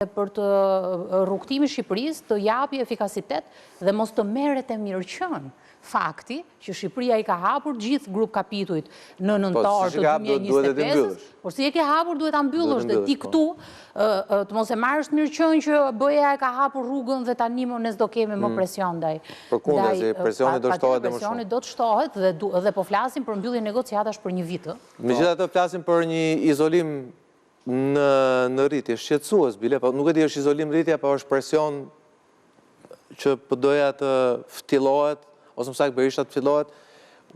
për të rrugtimi Shqipërisë të japi efikasitet dhe mos të merret e mirëqen fakti që Shqipëria i ka hapur gjithë grup kapitujt në nëntor të 2025, por si e ke hapur duhet ta mbyllësh dhe ti këtu të mos e marrësh mirëqen që BE-ja e ka hapur rrugën dhe tani ne s'do kemi më presion ndaj. Përkundër, presioni do shtohet më shumë. Presioni do të shtohet dhe po flasim për mbyllje negociatash për 1 vit. Megjithatë flasim për një izolim në rritje, shqetësues bile, po nuk e di është izolim rritja, po është presion që PD-ja të ftillohet, ose më saktë Berisha të ftillohet.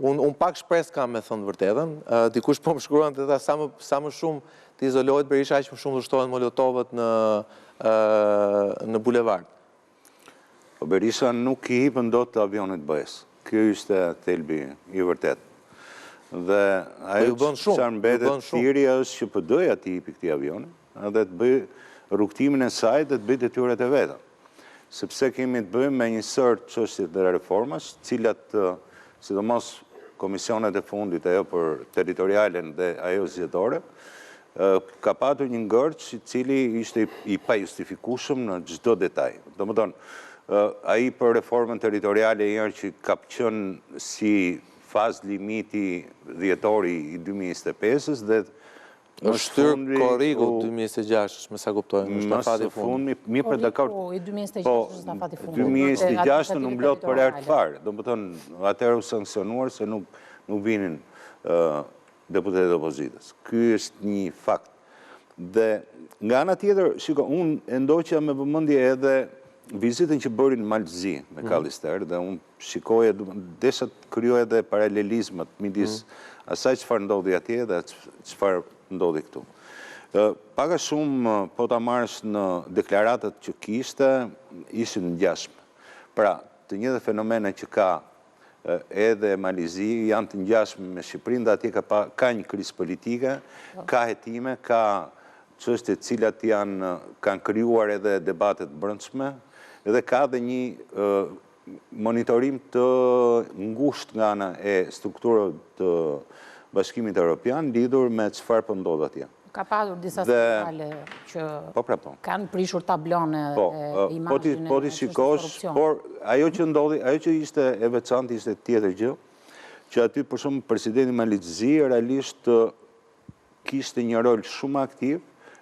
Unë pak shpresë kam me thënë vërtetën, dikush po më shkruan të ta sa më shumë të izolohet Berisha, aq më shumë të shtohen molotovët në bulevard. Po Berisha nuk i hipën dot avionit BE-s. Ky ishte thelbi i vërtet. Dhe ajo që mbetet thirrja është që PD-ja të hipi këtij avioni dhe të bëj rrugtimin e saj dhe të bëj detyrat e veta. Sepse kemi të bëjmë me një sër çështje të reformash, cilat sidomos komisionet e fundit, ajo për territorialen dhe ajo zgjedhore, ka patur një ngërç i cili ishte i pajustifikueshëm në çdo detaj. Domethënë, ai për reformën territoriale që ka qenë si fazë limiti dhjetori i 2025-ës dhe është shtyr korrigu 2026, me sa kuptoj, në shtafati fundi. Mirë për dakord. I 2026 është shtafati fundi. 2026 në mblot për herë të parë. Domethënë, atëherë u sanksionuar se nuk vinin deputetët e opozitës. Ky është një fakt. Dhe nga ana tjetër, shiko, unë e ndoqja me vëmendje edhe vizitën që bëri në Malzi me Kallister dhe unë shikoja, desha të kryoj edhe paralelizmat midis asaj çfarë ndodhi atje dhe çfarë ndodhi këtu. Paka shumë po ta marrësh në deklaratat që kishte, ishin ngjashme. Pra, të njëjtat fenomene që ka edhe Malizi janë të ngjashme me Shqipërinë dhe atje ka një krizë politike, ka hetime, ka çështje të cilat kanë krijuar edhe debatet brendshme, edhe ka dhe një monitorim të ngushtë nga ana e strukturave të Bashkimit Evropian lidhur me çfarë po ndodh atje. Ka pasur disa skandale që kanë prishur tablone e imazhin e po ti shikosh, por ajo që ndodhi, ajo që ishte e veçantë ishte tjetër gjë, që aty për shembull presidenti Malizi realisht kishte një rol shumë aktiv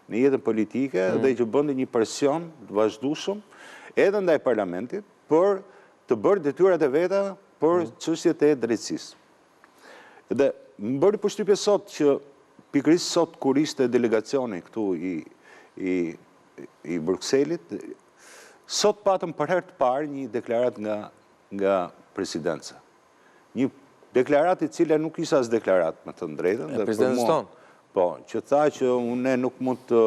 në jetën politike dhe që bënte një presion të vazhdueshëm edhe ndaj parlamentit për të bërë detyrat e veta për çështjet e drejtësisë. Dhe më bëri përshtypje sot që pikërisht sot kur ishte delegacioni këtu i Brukselit, sot patëm për herë të parë një deklarat nga presidenca. Një deklarat i cila nuk ishte as deklarat, me të drejtën. Presidentës tonë? Po, që tha që unë nuk mund të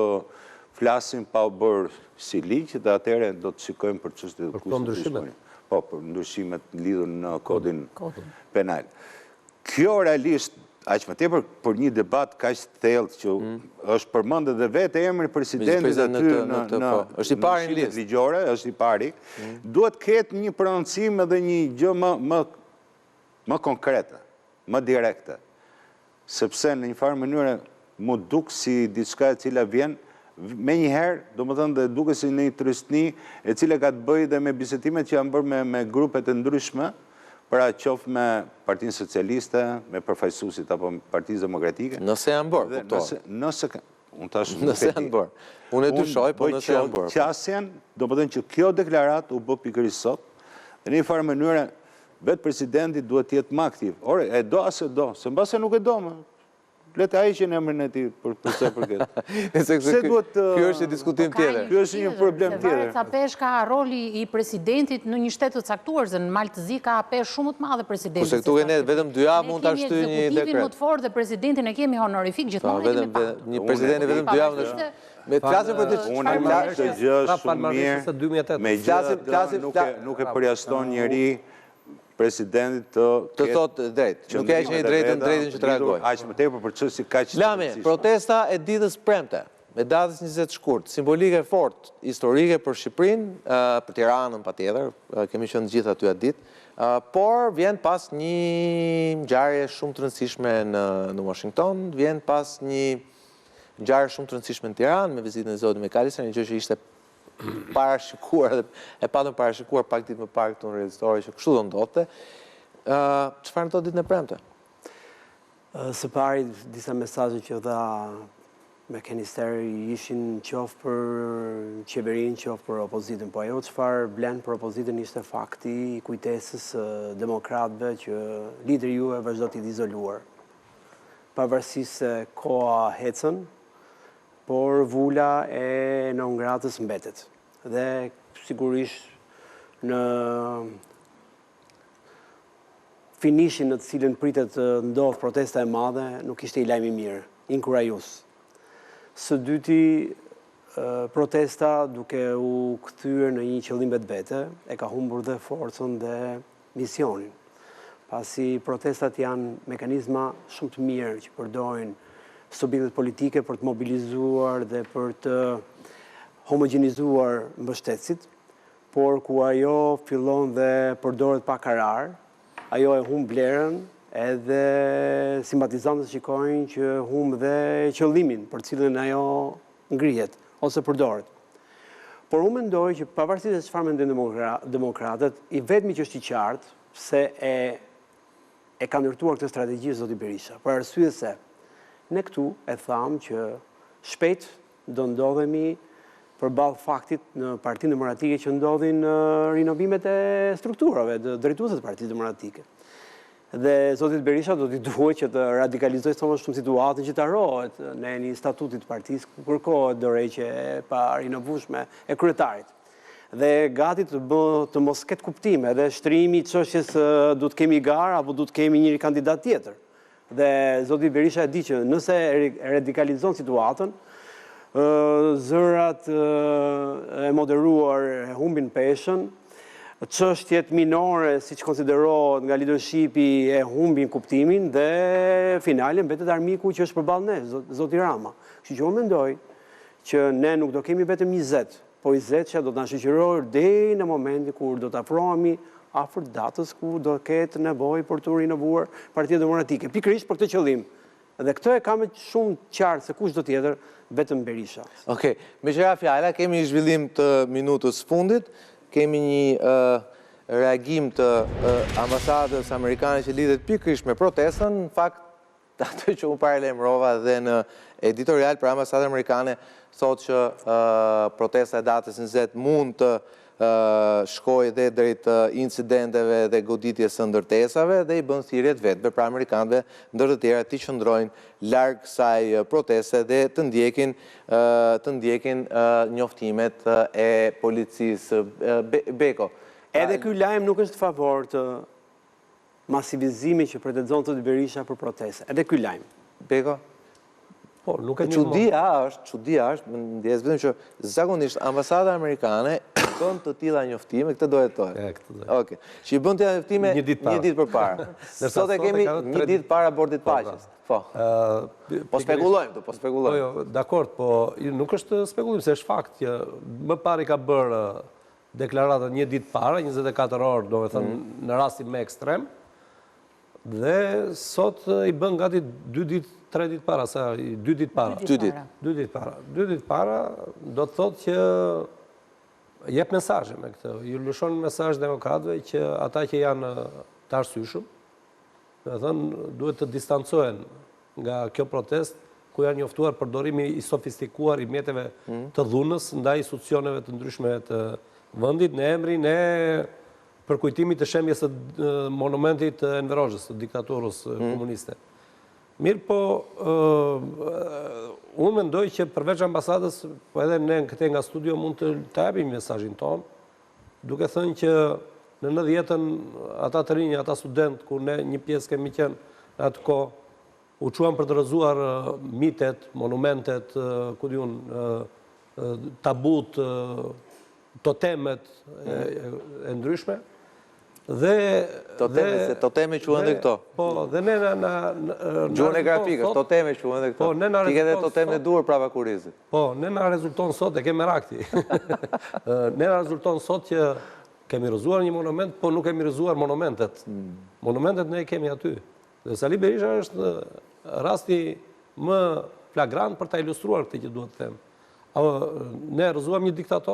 flasim pa u bërë si ligj dhe atëherë do të shikojmë për çështjet e konstitucionit. Po, për ndryshimet lidhur në kodin penal. Kjo realisht, aq më tepër për një debat kaq të thellë që është përmendur edhe vetë emri presidentit aty në është i pari në listë ligjore, është i pari, duhet ketë një prononcim edhe një gjë më konkrete, më direkte. Sepse në një farë mënyrë mu duk si diçka e cila vjen me njëherë, do më thënë dhe duke si një trystni e cile ka të bëjë dhe me bisetimet që janë bërë me grupet e ndryshme, pra qofë me Partinë Socialiste, me përfaqësuesit apo Partisë Demokratike. Nëse janë bërë, Nëse janë bërë. Unë e dyshoj, po nëse janë bërë. Qasjen, do më thënë që kjo deklarat u bë pikërisht sot, dhe një farë mënyre, vetë presidenti duhet të jetë më aktiv. Ore, e do asë do, se mbase nuk e do më. Letë a ishin emrin e ti për se përket. Kjo është diskutim tjetër. Kjo është një problem tjetër. Sa pesh ka roli i presidentit në një shtet të caktuar, se në Maltëzi ka pesh shumë të madhe presidentit. Kurse këtu e ne vetëm 2 javë mund ta shtyjë një dekret. Ne kemi ekzekutivin më të fortë dhe presidentin e kemi honorifik gjithmonë kemi pa. Një presidenti vetëm 2 javë në me flasim për unë marrë të gjë shumë mirë, me gjë nuk e përjashton njeri presidentit të thotë drejt. Nuk e që një drejtën që të reagoj. Aqë më tepër për çështje kaq të Lami, protesta e ditës premte, me datës 20 shkurt, simbolike fort, historike për Shqipërinë, për Tiranën patjetër, kemi qenë gjithë aty atë ditë, por vjen pas një ngjarje shumë të rëndësishme në Washington, vjen pas një ngjarje shumë të rëndësishme në Tiranë me vizitën e zotit McAllister, një gjë që ishte parashikuar dhe e patëm parashikuar pak ditë më parë këtu në Regjistore që kështu do ndodhte. Çfarë ndodh ditën e premte? Së pari, disa mesazhe që dha McAllisteri ishin qoftë për qeverinë, qoftë për opozitën, po ajo çfarë blen për opozitën ishte fakti i kujtesës demokratëve që lideri juaj vazhdo të izoluar. Pavarësisht se koha ecën, por vula e non gratës mbetet. Dhe sigurisht në finishin në të cilën pritet të ndodhë protesta e madhe, nuk ishte i lajmi mirë, inkurajues. Së dyti, protesta duke u kthyer në një qëllim vetvete, e ka humbur dhe forcën dhe misionin. Pasi protestat janë mekanizma shumë të mirë që përdorin subjektet politike për të mobilizuar dhe për të homogenizuar mbështetësit, por ku ajo fillon dhe përdoret pa karar, ajo e humb vlerën, edhe simpatizantët shikojnë që humb dhe qëllimin për cilën ajo ngrihet ose përdoret. Por unë mendoj që pavarësisht se çfarë mendojnë demokratët, i vetmi që është i qartë se e ka ndërtuar këtë strategji zoti Berisha, për arsye se ne këtu e thamë që shpejt do ndodhemi përballë faktit në Partinë Demokratike që ndodhin rinovimet e strukturave, drejtuesve të Partisë Demokratike. Dhe zotit Berisha do t'i duhet që të radikalizojë sa më shumë situatën që të harohet në një statutit të partisë ku kërkohet dorëheqje pa rinovueshme e kryetarit. Dhe gati të mos ketë kuptime dhe shtrimi i çështjes du të kemi garë apo du të kemi një kandidat tjetër. Dhe zoti Berisha e di që nëse radikalizon situatën, zërat e moderuar e humbin peshën, çështjet minore, siç konsiderohet nga leadershipi, e humbin kuptimin dhe finale mbetet armiku që është përballë ne, zoti Rama. Kështu që unë mendoj që ne nuk do kemi vetëm 20, po 20 që do të na shoqërojë deri në momentin kur do të afrohemi afër datës ku do ketë nevojë për të rinovuar Partia Demokratike, pikërisht për këtë qëllim. Dhe këtë e kam shumë qartë se kush do tjetër, vetëm Berisha. Okej, me qëra fjala, kemi një zhvillim të minutës fundit, kemi një reagim të ambasadës amerikane që lidhet pikërisht me protestën, në fakt, atë që unë paralajmërova dhe në editorial për ambasadën amerikane, thot që protesta e datës 20 mund të shkoj dhe drejt incidenteve dhe goditjes së ndërtesave dhe i bën thirrjet vetëve pra amerikanëve ndër të tjera të qëndrojnë larg kësaj proteste dhe të ndjekin njoftimet e policisë. Beko. Edhe ky lajm nuk është favor të masivizimit që pretendon zoti Berisha për proteste. Edhe ky lajm. Beko. Po, nuk e çudia është, më ndjes vetëm që zakonisht ambasada amerikane bën të tilla njoftime, këtë do hetoj. Okej. Që i bën të tilla njoftime një ditë përpara. Sot e kemi një ditë para bordit paqes. Po. Po spekulojmë, po spekulojmë. Jo, dakord, po nuk është spekulim, se është fakt që më parë ka bërë deklaratën një ditë para, 24 orë, domethënë në rastin më ekstrem, dhe sot i bën gati 2 ditë, 3 ditë para, sa 2 ditë para. 2 ditë. 2 ditë para. 2 ditë para do të thotë që jep mesazhe me këtë. Ju lëshon mesazh demokratëve që ata që janë të arsyeshëm, domethënë duhet të distancohen nga kjo protestë ku janë njoftuar përdorimi i sofistikuar i mjeteve të dhunës ndaj institucioneve të ndryshme të vendit në emrin e përkujtimit të shembjes së monumentit të Enver Hoxhës, të diktaturës komuniste. Mirë po, unë mendoj që përveç ambasadës, po edhe ne këte nga studio mund të japim mesazhin tonë, duke thënë që në 90-ën ata të rinj, ata student, kur ne një pjesë kemi qenë në atë kohë, u quam për të rrëzuar mitet, monumentet, ku diun, tabut, totemet e ndryshme. Toteme quhen dhe këto. Po, dhe ne gjuhën e grafikës, toteme quhen dhe këto. Ti ke dhe toteme duar prapa kurizit. Po, ne na rezulton sot, e kemi rakti. Ne na rezulton sot që kemi rrëzuar një monument, po nuk kemi rrëzuar monumentet. Monumentet ne kemi aty. Dhe Sali Berisha është rasti më flagrant për ta ilustruar këtë që duhet të them. Ne rrëzuam një diktator,